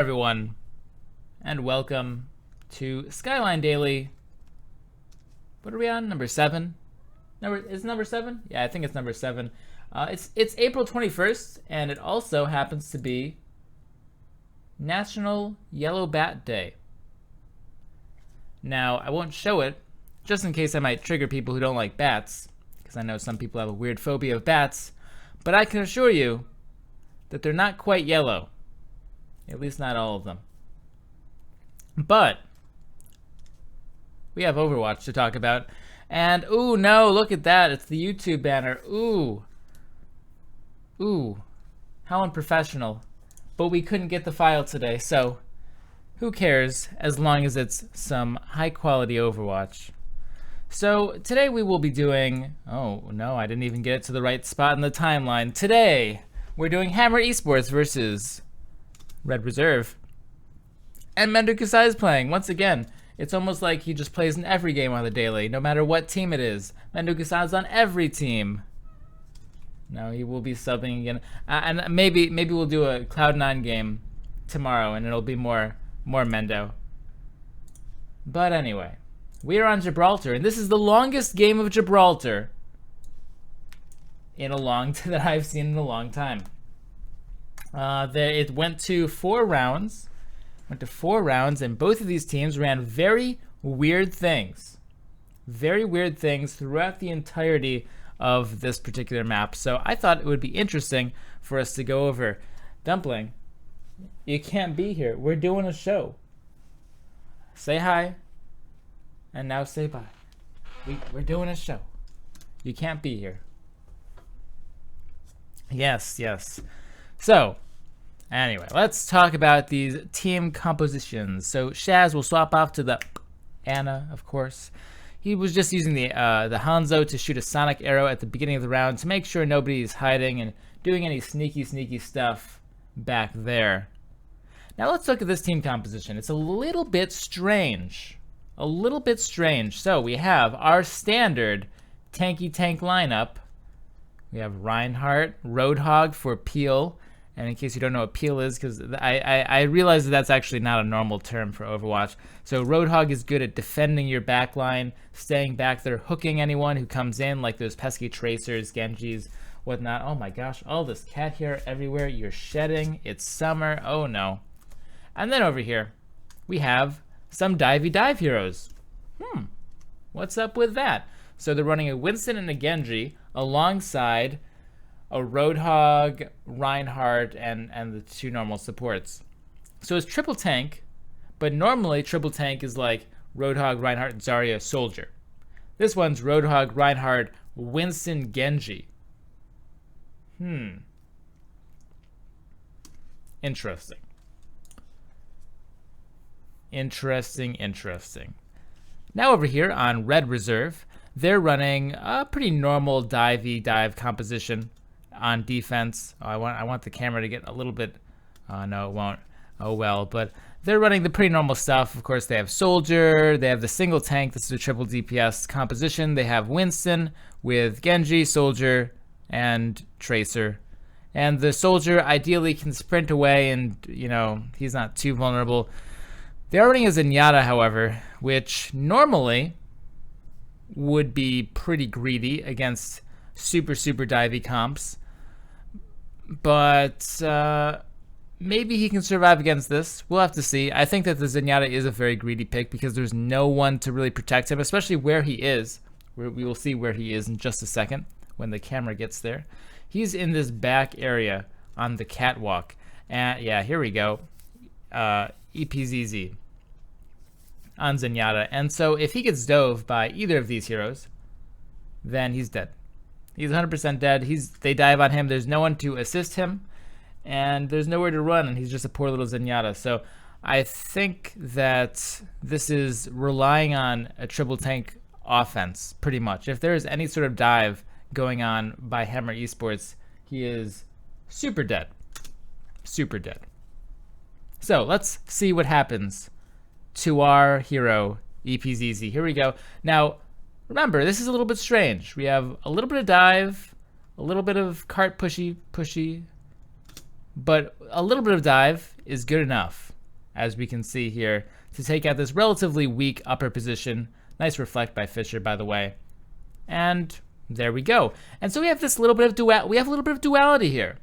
Everyone, and welcome to Skyline Daily. What are we on? Number 7? Is it number 7? Yeah, I think it's number 7. It's April 21st, and it also happens to be National Yellow Bat Day. Now, I won't show it, just in case I might trigger people who don't like bats, because I know some people have a weird phobia of bats, but I can assure you that they're not quite yellow. At least not all of them. But we have Overwatch to talk about. And, ooh, no, look at that. It's the YouTube banner. Ooh. Ooh. How unprofessional. But we couldn't get the file today, so who cares as long as it's some high-quality Overwatch. So today we will be doing... Oh, no, I didn't even get it to the right spot in the timeline. Today, we're doing Hammer Esports versus Red Reserve. And Mendo is playing. Once again, it's almost like he just plays in every game on the daily, no matter what team it is. Mendo is on every team. No, he will be subbing again. And maybe we'll do a Cloud9 game tomorrow, and it'll be more Mendo. But anyway, we are on Gibraltar, and this is the longest game of Gibraltar that I've seen in a long time. It went to 4 rounds. And both of these teams ran very weird things. Very weird things throughout the entirety of this particular map. So I thought it would be interesting for us to go over. Dumpling, you can't be here. We're doing a show. Say hi. And now say bye. We're doing a show. You can't be here. Yes. So, anyway, let's talk about these team compositions. So Shaz will swap off to the Ana, of course. He was just using the Hanzo to shoot a sonic arrow at the beginning of the round to make sure nobody's hiding and doing any sneaky stuff back there. Now let's look at this team composition. It's a little bit strange. So we have our standard tanky tank lineup. We have Reinhardt, Roadhog for Peel. And in case you don't know what Peel is, because I realize that that's actually not a normal term for Overwatch. So Roadhog is good at defending your backline, staying back there, hooking anyone who comes in, like those pesky Tracers, Genjis, whatnot. Oh my gosh, all this cat hair everywhere. You're shedding. It's summer. Oh no. And then over here, we have some dive heroes. What's up with that? So they're running a Winston and a Genji alongside a Roadhog, Reinhardt, and the 2 normal supports. So it's triple tank, but normally triple tank is like Roadhog, Reinhardt, Zarya, Soldier. This one's Roadhog, Reinhardt, Winston, Genji. Interesting. Now over here on Red Reserve, they're running a pretty normal dive composition on defense. I want the camera to get a little bit. No, it won't. Oh well, but they're running the pretty normal stuff. Of course, they have Soldier. They have the single tank. This is a triple DPS composition. They have Winston with Genji, Soldier, and Tracer. And the Soldier ideally can sprint away, and he's not too vulnerable. They are running a Zenyatta, however, which normally would be pretty greedy against super divey comps, but maybe he can survive against this. We'll have to see. I think that the Zenyatta is a very greedy pick because there's no one to really protect him, especially where he is. We will see where he is in just a second when the camera gets there. He's in this back area on the catwalk, and yeah, here we go. EPZZ on Zenyatta, and so if he gets dove by either of these heroes, then he's dead. He's 100% dead. They dive on him. There's no one to assist him, and there's nowhere to run, and he's just a poor little Zenyatta. So I think that this is relying on a triple tank offense, pretty much. If there is any sort of dive going on by Hammer Esports, he is super dead. So let's see what happens to our hero, EPZZ. Here we go. Now, remember, this is a little bit strange. We have a little bit of dive, a little bit of cart pushy, but a little bit of dive is good enough. as we can see here, to take out this relatively weak upper position. Nice reflect by Fisher, by the way. And there we go. And so we have this little bit of duality here.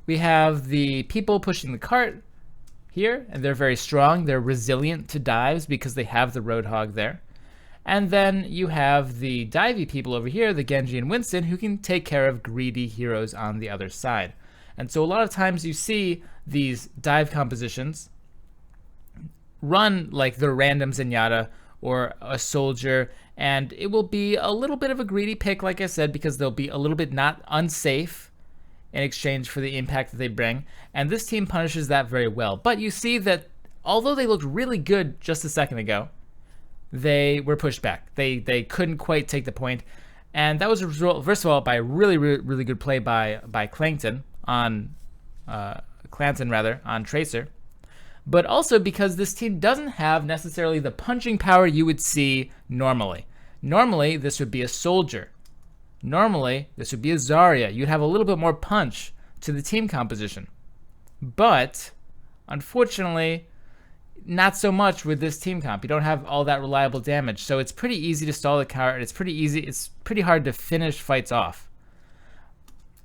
We have the people pushing the cart here, and they're very strong. They're resilient to dives because they have the Roadhog there. And then you have the divey people over here, the Genji and Winston, who can take care of greedy heroes on the other side. And so a lot of times you see these dive compositions run like the random Zenyatta or a soldier, and it will be a little bit of a greedy pick, like I said, because they'll be a little bit not unsafe in exchange for the impact that they bring. And this team punishes that very well. But you see that although they looked really good just a second ago, they were pushed back. They couldn't quite take the point. And that was a result, first of all, by a really good play by Clanton on on Tracer. But also because this team doesn't have necessarily the punching power you would see normally. Normally, this would be a soldier. Normally, this would be a Zarya. You'd have a little bit more punch to the team composition. But, unfortunately, not so much with this team comp. You don't have all that reliable damage. So it's pretty easy to stall the cart. It's pretty hard to finish fights off.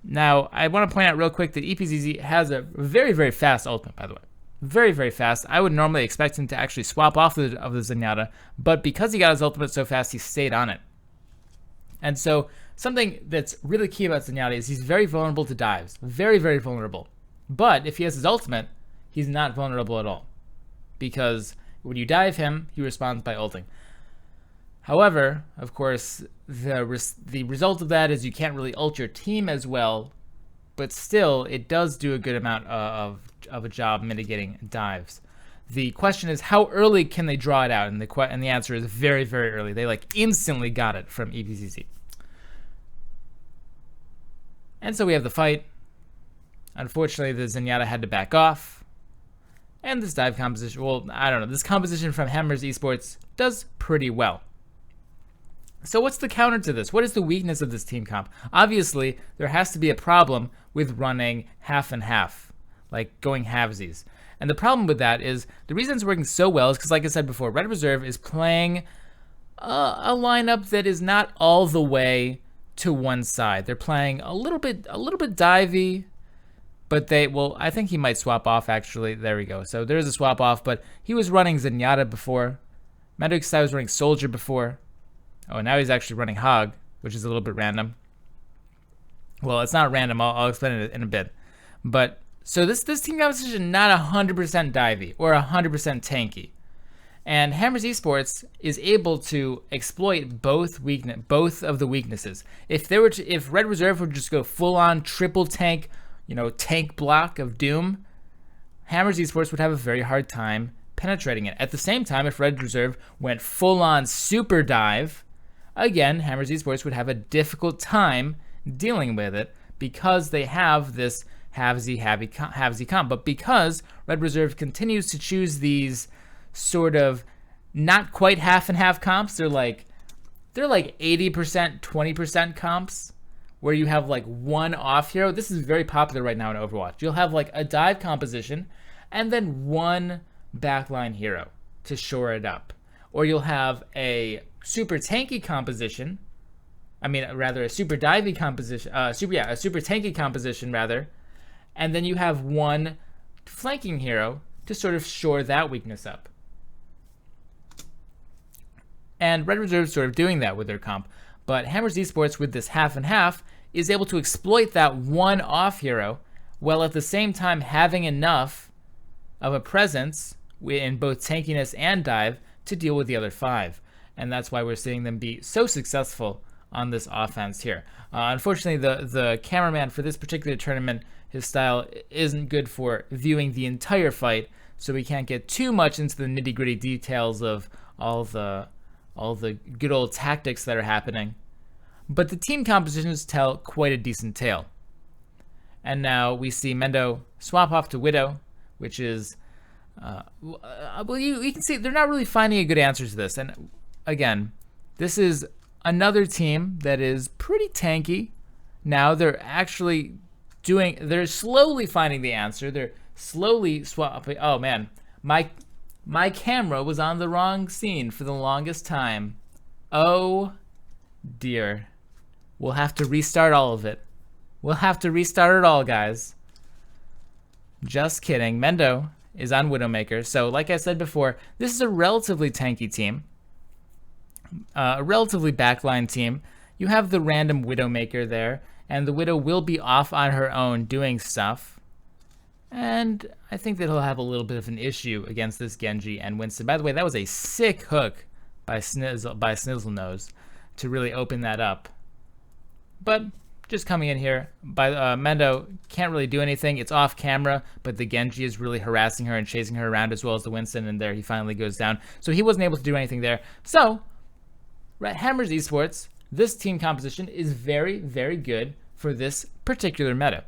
Now, I want to point out real quick that EPZZ has a very fast ultimate, by the way. Very fast. I would normally expect him to actually swap off of the Zenyatta, but because he got his ultimate so fast, he stayed on it. And so something that's really key about Zenyatta is he's very vulnerable to dives. Very vulnerable. But if he has his ultimate, he's not vulnerable at all. Because when you dive him, he responds by ulting. However, of course, the result of that is you can't really ult your team as well, but still, it does do a good amount of a job mitigating dives. The question is, how early can they draw it out? And the answer is very early. They like instantly got it from EPCC. And so we have the fight. Unfortunately, the Zenyatta had to back off. And this dive composition, well, I don't know. This composition from Hammers Esports does pretty well. So what's the counter to this? What is the weakness of this team comp? Obviously, there has to be a problem with running half and half, like going halvesies. And the problem with that is the reason it's working so well is because, like I said before, Red Reserve is playing a lineup that is not all the way to one side. They're playing a little bit divey, but I think he might swap off actually. There we go. So there's a swap off, but he was running Zenyatta before. Mendo was running Soldier before. Oh, now he's actually running Hog, which is a little bit random. Well, it's not random. I'll explain it in a bit. But so this team composition not 100% divey or 100% tanky, and Hammers Esports is able to exploit both of the weaknesses. If Red Reserve would just go full on triple tank, tank block of Doom, Hammers Esports would have a very hard time penetrating it. At the same time, if Red Reserve went full on super dive, again, Hammers Esports would have a difficult time dealing with it because they have this halvesy comp. But because Red Reserve continues to choose these sort of not quite half and half comps, they're like 80%, 20% comps, where you have like one off hero. This is very popular right now in Overwatch. You'll have like a dive composition and then one backline hero to shore it up. Or you'll have a super tanky composition. A super divey composition. A super tanky composition rather. And then you have one flanking hero to sort of shore that weakness up. And Red Reserve is sort of doing that with their comp. But Hammers Esports with this half and half is able to exploit that one off hero while at the same time having enough of a presence in both tankiness and dive to deal with the other five. And that's why we're seeing them be so successful on this offense here. Unfortunately, the cameraman for this particular tournament, his style isn't good for viewing the entire fight, so we can't get too much into the nitty-gritty details of all the good old tactics that are happening. But the team compositions tell quite a decent tale. And now we see Mendo swap off to Widow, which is, you can see they're not really finding a good answer to this. And again, this is another team that is pretty tanky. Now they're slowly finding the answer. They're slowly swapping. Oh man, my My camera was on the wrong scene for the longest time. Oh dear. We'll have to restart all of it. We'll have to restart it all, guys. Just kidding. Mendo is on Widowmaker. So like I said before, this is a relatively tanky team. A relatively backline team. You have the random Widowmaker there, and the Widow will be off on her own doing stuff. And I think that he'll have a little bit of an issue against this Genji and Winston. By the way, that was a sick hook by Snizzlenose to really open that up. But just coming in here, Mendo can't really do anything. It's off camera, but the Genji is really harassing her and chasing her around, as well as the Winston, and there he finally goes down. So he wasn't able to do anything there. So, Hammers Esports, this team composition is very, very good for this particular meta.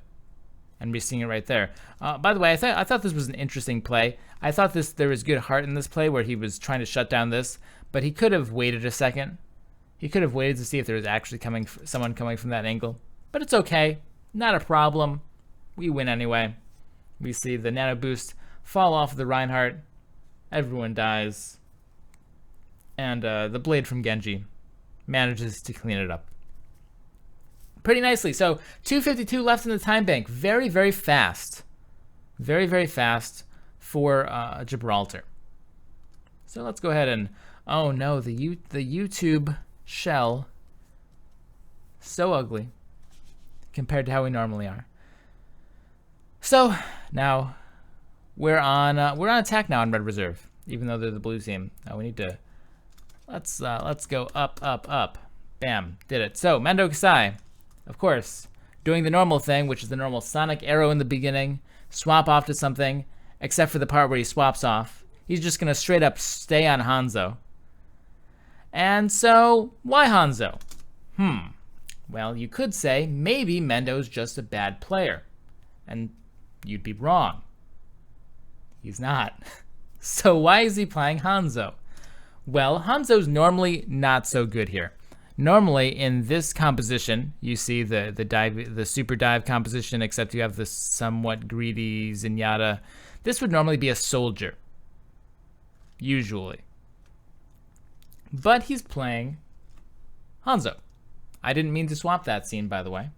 And we're seeing it right there. By the way, I thought this was an interesting play. I thought there was good heart in this play where he was trying to shut down this, but he could have waited a second. He could have waited to see if there was actually someone coming from that angle. But it's okay. Not a problem. We win anyway. We see the nano boost fall off of the Reinhardt. Everyone dies. And the blade from Genji manages to clean it up pretty nicely. So 2:52 left in the time bank. Very, very fast. Very, very fast for Gibraltar. So let's go ahead and... Oh no, the YouTube shell. So ugly compared to how we normally are. So now we're on attack now on Red Reserve, even though they're the blue team. We need to let's go up, up, up. Bam, did it. So Mendo Kasai, of course, doing the normal thing, which is the normal sonic arrow in the beginning, swap off to something, except for the part where he swaps off. He's just gonna straight up stay on Hanzo. And so, why Hanzo? Well, you could say maybe Mendo's just a bad player. And you'd be wrong. He's not. So why is he playing Hanzo? Well, Hanzo's normally not so good here. Normally in this composition, you see the super dive composition, except you have the somewhat greedy Zenyatta. This would normally be a soldier. Usually. But he's playing Hanzo. I didn't mean to swap that scene, by the way.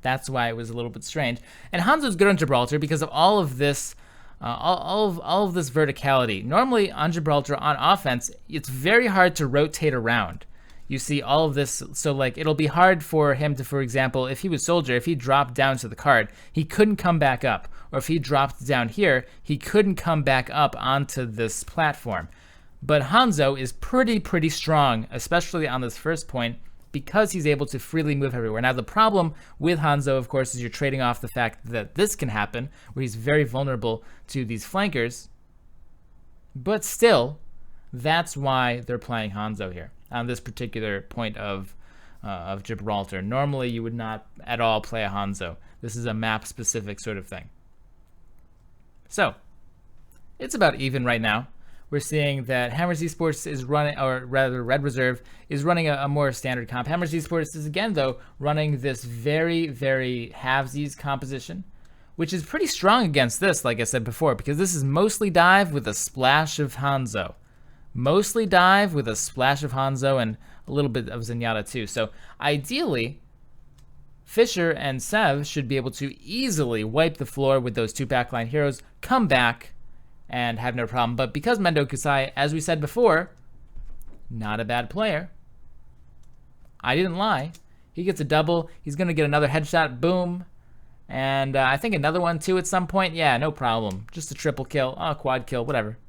That's why it was a little bit strange. And Hanzo's good on Gibraltar because of all of this, all of this verticality. Normally on Gibraltar on offense, it's very hard to rotate around. You see all of this, so like it'll be hard for him to, for example, if he was soldier, if he dropped down to the card, he couldn't come back up. Or if he dropped down here, he couldn't come back up onto this platform. But Hanzo is pretty strong, especially on this first point, because he's able to freely move everywhere. Now, the problem with Hanzo, of course, is you're trading off the fact that this can happen, where he's very vulnerable to these flankers. But still, that's why they're playing Hanzo here, on this particular point of Gibraltar. Normally, you would not at all play a Hanzo. This is a map-specific sort of thing. So, it's about even right now. We're seeing that Hammers Esports is running, or rather Red Reserve is running a more standard comp. Hammers Esports is again though running this very halvesies composition, which is pretty strong against this, like I said before, because this is mostly dive with a splash of Hanzo. Mostly dive with a splash of Hanzo and a little bit of Zenyatta too. So ideally, Fisher and Sev should be able to easily wipe the floor with those two backline heroes, come back, and have no problem. But because Mendo Kasai, as we said before, not a bad player. I didn't lie. He gets a double. He's going to get another headshot. Boom. And I think another one too at some point. Yeah, no problem. Just a triple kill. Oh, quad kill. Whatever.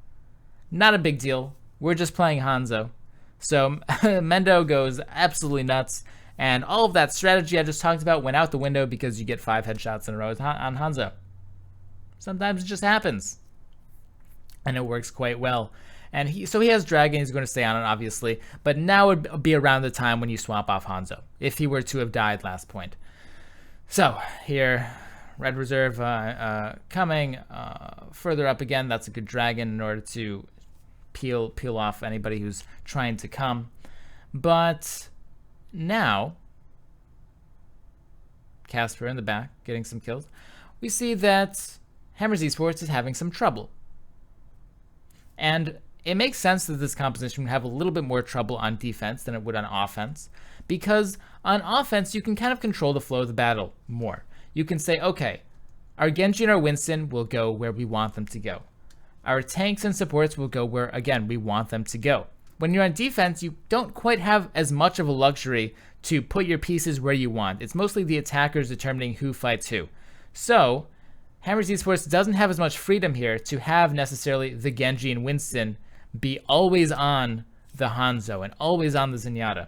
Not a big deal. We're just playing Hanzo. So Mendo goes absolutely nuts. And all of that strategy I just talked about went out the window because you get 5 headshots in a row on Hanzo. Sometimes it just happens. And it works quite well. And so he has Dragon, he's going to stay on it, obviously. But now would be around the time when you swap off Hanzo, if he were to have died last point. So, here, Red Reserve coming further up again. That's a good Dragon in order to peel off anybody who's trying to come. But now, Casper in the back, getting some kills. We see that Hammers Esports is having some trouble. And it makes sense that this composition would have a little bit more trouble on defense than it would on offense, because on offense, you can kind of control the flow of the battle more. You can say, okay, our Genji and our Winston will go where we want them to go. Our tanks and supports will go where, again, we want them to go. When you're on defense, you don't quite have as much of a luxury to put your pieces where you want. It's mostly the attackers determining who fights who. So, Hammers Esports doesn't have as much freedom here to have necessarily the Genji and Winston be always on the Hanzo and always on the Zenyatta.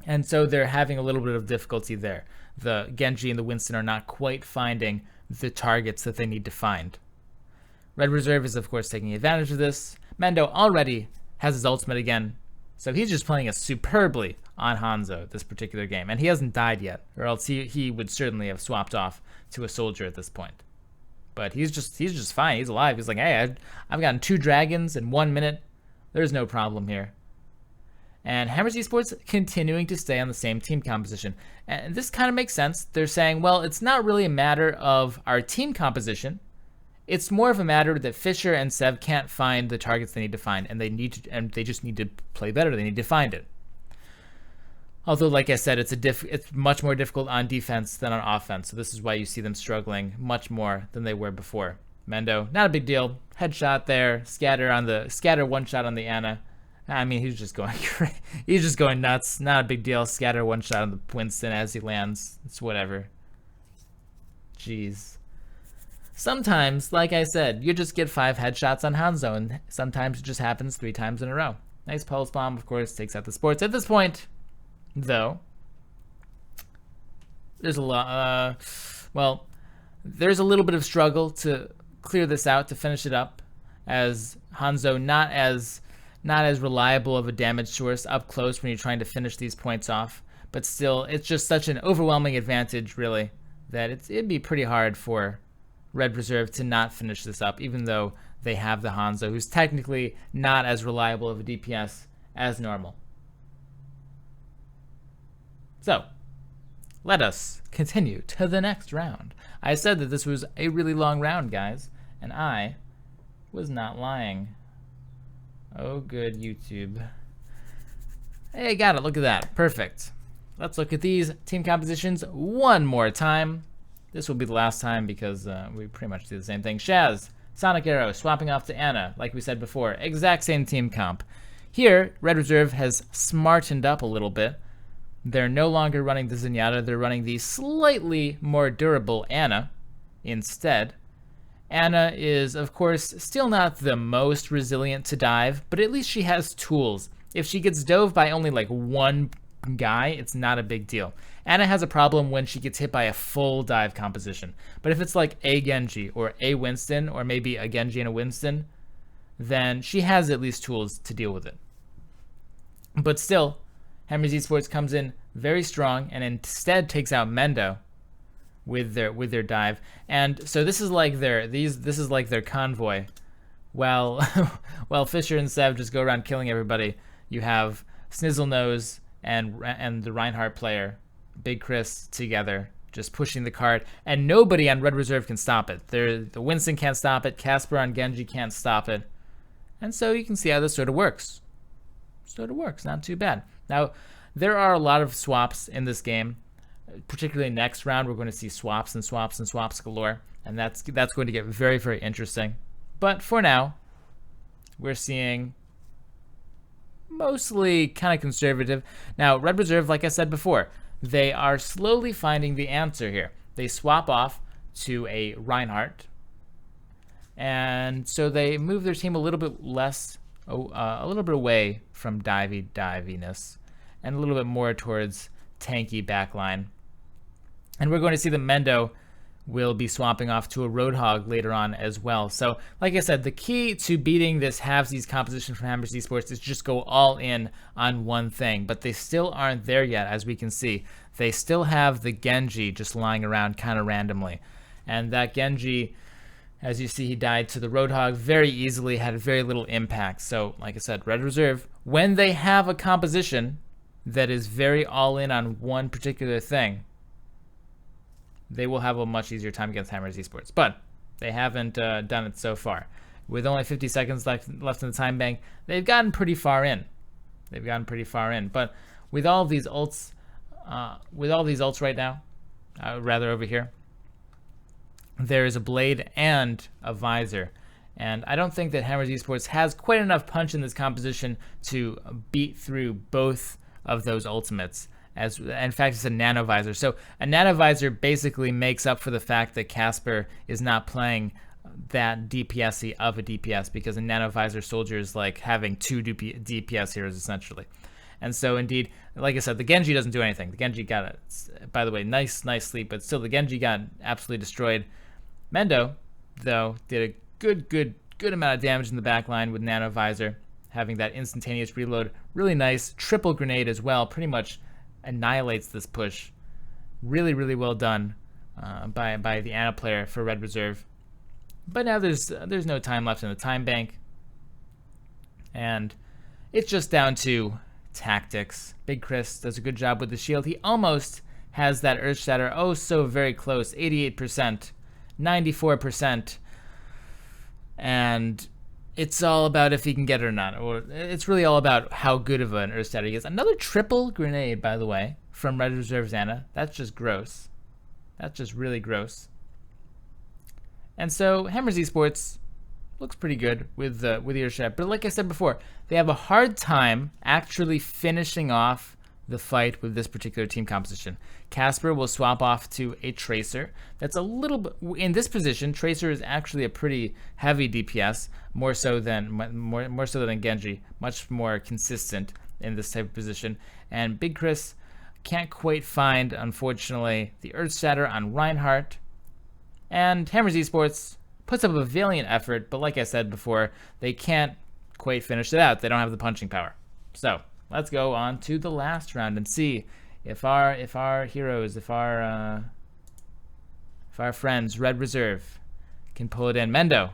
And so they're having a little bit of difficulty there. The Genji and the Winston are not quite finding the targets that they need to find. Red Reserve is, of course, taking advantage of this. Mendo already has his ultimate again, so he's just playing it superbly on Hanzo this particular game. And he hasn't died yet, or else he would certainly have swapped off to a soldier at this point. But he's just fine. He's alive. He's like, hey, I've gotten 2 dragons in 1 minute. There's no problem here. And Hammers Esports continuing to stay on the same team composition. And this kind of makes sense. They're saying, well, it's not really a matter of our team composition. It's more of a matter that Fisher and Sev can't find the targets they need to find, and they just need to play better. They need to find it. Although, like I said, it's much more difficult on defense than on offense. So this is why you see them struggling much more than they were before. Mendo, not a big deal. Headshot there. Scatter one shot on the Ana. I mean, he's just going he's just going nuts. Not a big deal. Scatter one shot on the Winston as he lands. It's whatever. Jeez. Sometimes, like I said, you just get 5 headshots on Hanzo, and sometimes it just happens 3 times in a row. Nice pulse bomb, of course, takes out the sports. At this point, though, there's a lot. There's a little bit of struggle to clear this out, to finish it up, as Hanzo not as reliable of a damage source up close when you're trying to finish these points off. But still, it's just such an overwhelming advantage, really, that it'd be pretty hard for Red Reserve to not finish this up, even though they have the Hanzo, who's technically not as reliable of a DPS as normal. So, let us continue to the next round. I said that this was a really long round, guys, and I was not lying. Oh, good, YouTube. Hey, got it. Look at that. Perfect. Let's look at these team compositions one more time. This will be the last time because we pretty much do the same thing. Shaz, Sonic Arrow, swapping off to Ana, like we said before. Exact same team comp. Here, Red Reserve has smartened up a little bit. They're no longer running the Zenyatta. They're running the slightly more durable Ana instead. Ana is, of course, still not the most resilient to dive, but at least she has tools. If she gets dove by only like one guy, it's not a big deal. Ana has a problem when she gets hit by a full dive composition. But if it's like a Genji or a Winston, or maybe a Genji and a Winston, then she has at least tools to deal with it. But still, Hammers Esports comes in very strong and instead takes out Mendo with their dive. And so this is like their convoy. While Fisher and Sev just go around killing everybody, you have Snizzlenose and the Reinhardt player, Big Chris, together just pushing the cart, and nobody on Red Reserve can stop it. The Winston can't stop it, Casper on Genji can't stop it, and so you can see how this sort of works. Not too bad. Now, there are a lot of swaps in this game, particularly next round. We're going to see swaps and swaps and swaps galore, and that's going to get very, very interesting. But for now, we're seeing mostly kind of conservative. Now, Red Reserve, like I said before, they are slowly finding the answer here. They swap off to a Reinhardt, and so they move their team a little bit less, a little bit away from diviness, and a little bit more towards tanky backline. And we're going to see that Mendo will be swapping off to a Roadhog later on as well. So, like I said, the key to beating this halvesies composition from Hammers Esports is just go all in on one thing. But they still aren't there yet, as we can see. They still have the Genji just lying around kind of randomly. And that Genji, as you see, he died to the Roadhog very easily, had very little impact. So, like I said, Red Reserve, when they have a composition that is very all in on one particular thing, they will have a much easier time against Hammers Esports. But they haven't done it so far. with only 50 seconds left in the time bank, they've gotten pretty far in. But with all of these ults, right now, rather over here, there is a blade and a visor. And I don't think that Hammers Esports has quite enough punch in this composition to beat through both of those ultimates. As in fact, it's a nano visor. So a nano visor basically makes up for the fact that Casper is not playing that DPS-y of a DPS, because a nano visor soldier is like having two DPS heroes essentially. And so indeed, like I said, the Genji doesn't do anything. The Genji got it. By the way, nice sleep, but still the Genji got absolutely destroyed. Mendo, though, did a good amount of damage in the back line with nano visor, having that instantaneous reload. Really nice triple grenade as well. Pretty much annihilates this push. Really well done by the Ana player for Red Reserve. But now there's no time left in the time bank, and it's just down to tactics. Big Chris does a good job with the shield. He almost has that Earth Shatter. Oh, so very close. 88%, 94%, and it's all about if he can get it or not. Or it's really all about how good of an Earth Shatter he is. Another triple grenade, by the way, from Red Reserve's Ana. That's just gross. That's just really gross. And so Hammers Esports looks pretty good with Earthshot, but like I said before, they have a hard time actually finishing off the fight with this particular team composition. Casper will swap off to a Tracer. That's a little bit in this position. Tracer is actually a pretty heavy DPS, more so than Genji, much more consistent in this type of position. And Big Chris can't quite find, unfortunately, the Earth Shatter on Reinhardt. And Hammers Esports puts up a valiant effort, but like I said before, they can't quite finish it out. They don't have the punching power. So let's go on to the last round and see if our heroes, if our friends Red Reserve can pull it in. Mendo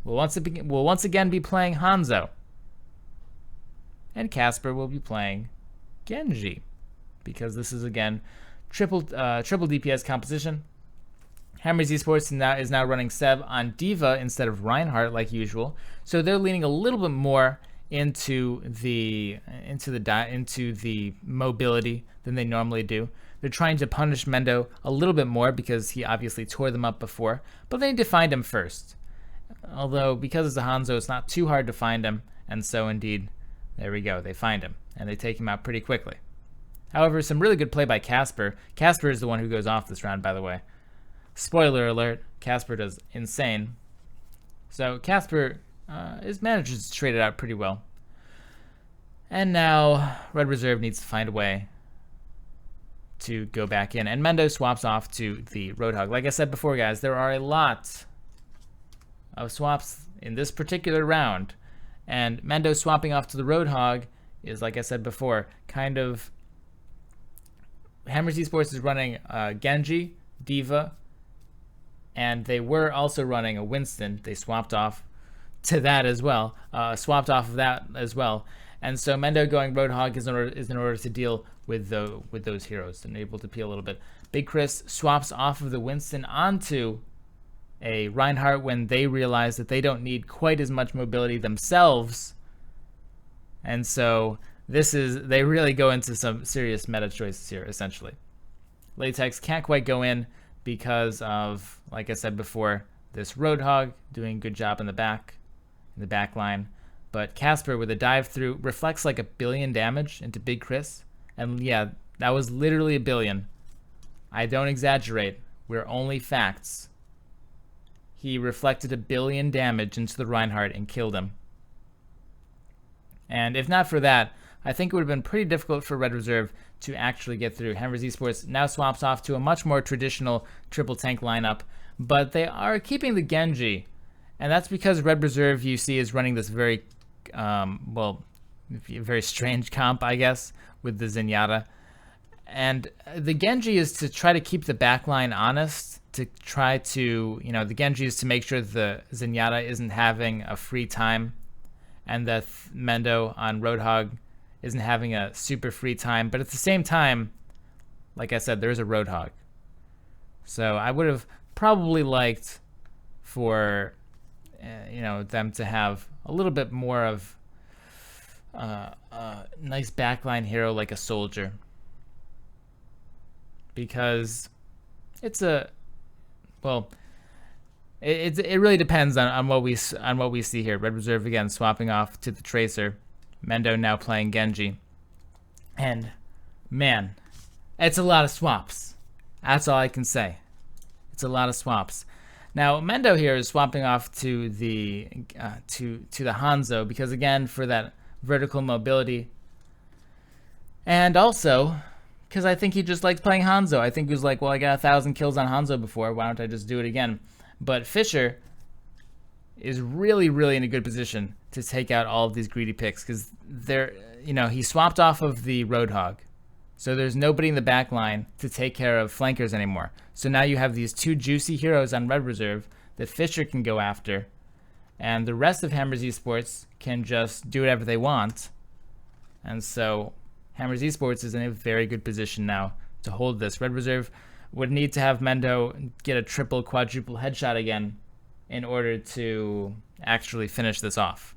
will once again be playing Hanzo, and Casper will be playing Genji, because this is again triple DPS composition. Hammers Esports is now running Seb on Diva instead of Reinhardt like usual, so they're leaning a little bit more into the mobility than they normally do. They're trying to punish Mendo a little bit more because he obviously tore them up before, but they need to find him first. Although because it's a Hanzo, it's not too hard to find him, and so indeed, there we go. They find him and they take him out pretty quickly. However, some really good play by Casper. Casper is the one who goes off this round, by the way. Spoiler alert, Casper does insane. So Casper manages to trade it out pretty well. And now Red Reserve needs to find a way to go back in. And Mendo swaps off to the Roadhog. Like I said before, guys, there are a lot of swaps in this particular round. And Mendo swapping off to the Roadhog is, like I said before, kind of... Hammers Esports is running Genji, Diva, and they were also running a Winston. They swapped off to that as well. And so Mendo going Roadhog is in order to deal with those heroes and able to peel a little bit. Big Chris swaps off of the Winston onto a Reinhardt when they realize that they don't need quite as much mobility themselves. And so they really go into some serious meta choices here, essentially. Latex can't quite go in because of, like I said before, this Roadhog doing a good job in the back line. But Casper with a dive through reflects like 1 billion damage into Big Chris. And yeah, that was literally 1 billion. I don't exaggerate. We're only facts. He reflected 1 billion damage into the Reinhardt and killed him. And if not for that, I think it would have been pretty difficult for Red Reserve to actually get through. Hammers Esports now swaps off to a much more traditional triple tank lineup, but they are keeping the Genji, and that's because Red Reserve, you see, is running this very, very strange comp, I guess, with the Zenyatta. And the Genji is to try to keep the backline honest, to try to, the Genji is to make sure the Zenyatta isn't having a free time, and that Mendo on Roadhog isn't having a super free time. But at the same time, like I said, there's a Roadhog. So I would have probably liked for them to have a little bit more of a nice backline hero like a soldier, because it's a well. It really depends on what we see here. Red Reserve again swapping off to the Tracer. Mendo now playing Genji. And man, it's a lot of swaps. That's all I can say. It's a lot of swaps. Now Mendo here is swapping off to the Hanzo, because again, for that vertical mobility. And also because I think he just likes playing Hanzo. I think he was like, well, I got 1,000 kills on Hanzo before, why don't I just do it again? But Fisher is really, really in a good position to take out all of these greedy picks, because he swapped off of the Roadhog. So there's nobody in the back line to take care of flankers anymore. So now you have these two juicy heroes on Red Reserve that Fisher can go after, and the rest of Hammers Esports can just do whatever they want. And so Hammers Esports is in a very good position now to hold this. Red Reserve would need to have Mendo get a triple, quadruple headshot again in order to actually finish this off.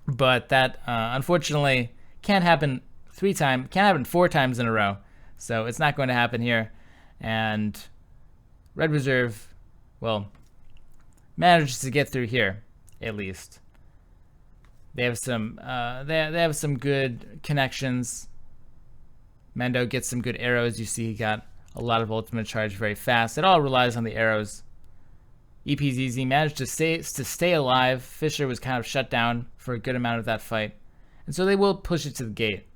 But that unfortunately can't happen 4 times in a row. So it's not going to happen here. And Red Reserve, well, manages to get through here, at least. They have some they have some good connections. Mendo gets some good arrows. You see he got a lot of ultimate charge very fast. It all relies on the arrows. EPZZ managed to stay alive. Fisher was kind of shut down for a good amount of that fight. And so they will push it to the gate.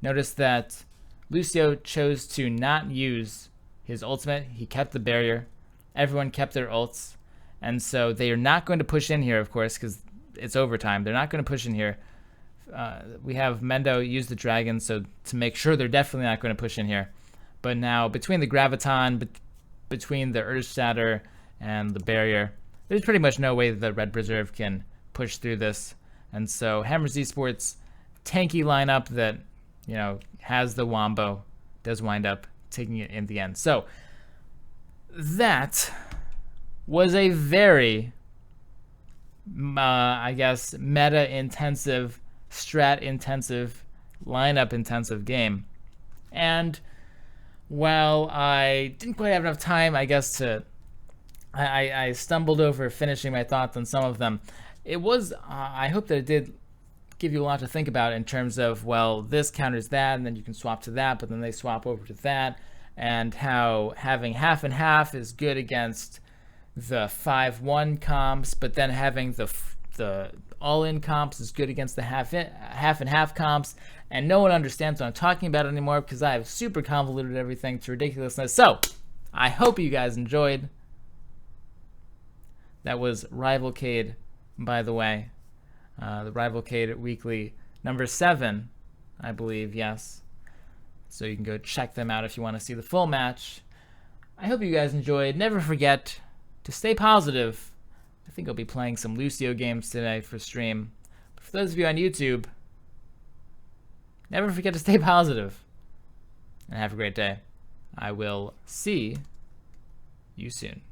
Notice that Lucio chose to not use his ultimate. He kept the barrier. Everyone kept their ults. And so they are not going to push in here, of course, because it's overtime. They're not going to push in here. We have Mendo use the dragon, so to make sure they're definitely not going to push in here. But now between the Graviton, between the Earthshatter and the barrier, there's pretty much no way that the Red Reserve can push through this. And so Hammers Esports tanky lineup that has the Wombo does wind up taking it in the end. So that was a very I guess meta intensive, strat intensive, lineup intensive game. And while I didn't quite have enough time, I guess, I stumbled over finishing my thoughts on some of them. It was I hope that it did give you a lot to think about in terms of, well, this counters that, and then you can swap to that, but then they swap over to that, and how having half and half is good against the 5-1 comps, but then having the all-in comps is good against the half and half comps, and no one understands what I'm talking about anymore because I have super convoluted everything to ridiculousness. So I hope you guys enjoyed. That was Rivalcade, by the way. The Rivalcade Weekly number 7, I believe, yes. So you can go check them out if you want to see the full match. I hope you guys enjoyed. Never forget to stay positive. I think I'll be playing some Lucio games today for stream. But for those of you on YouTube, never forget to stay positive. And have a great day. I will see you soon.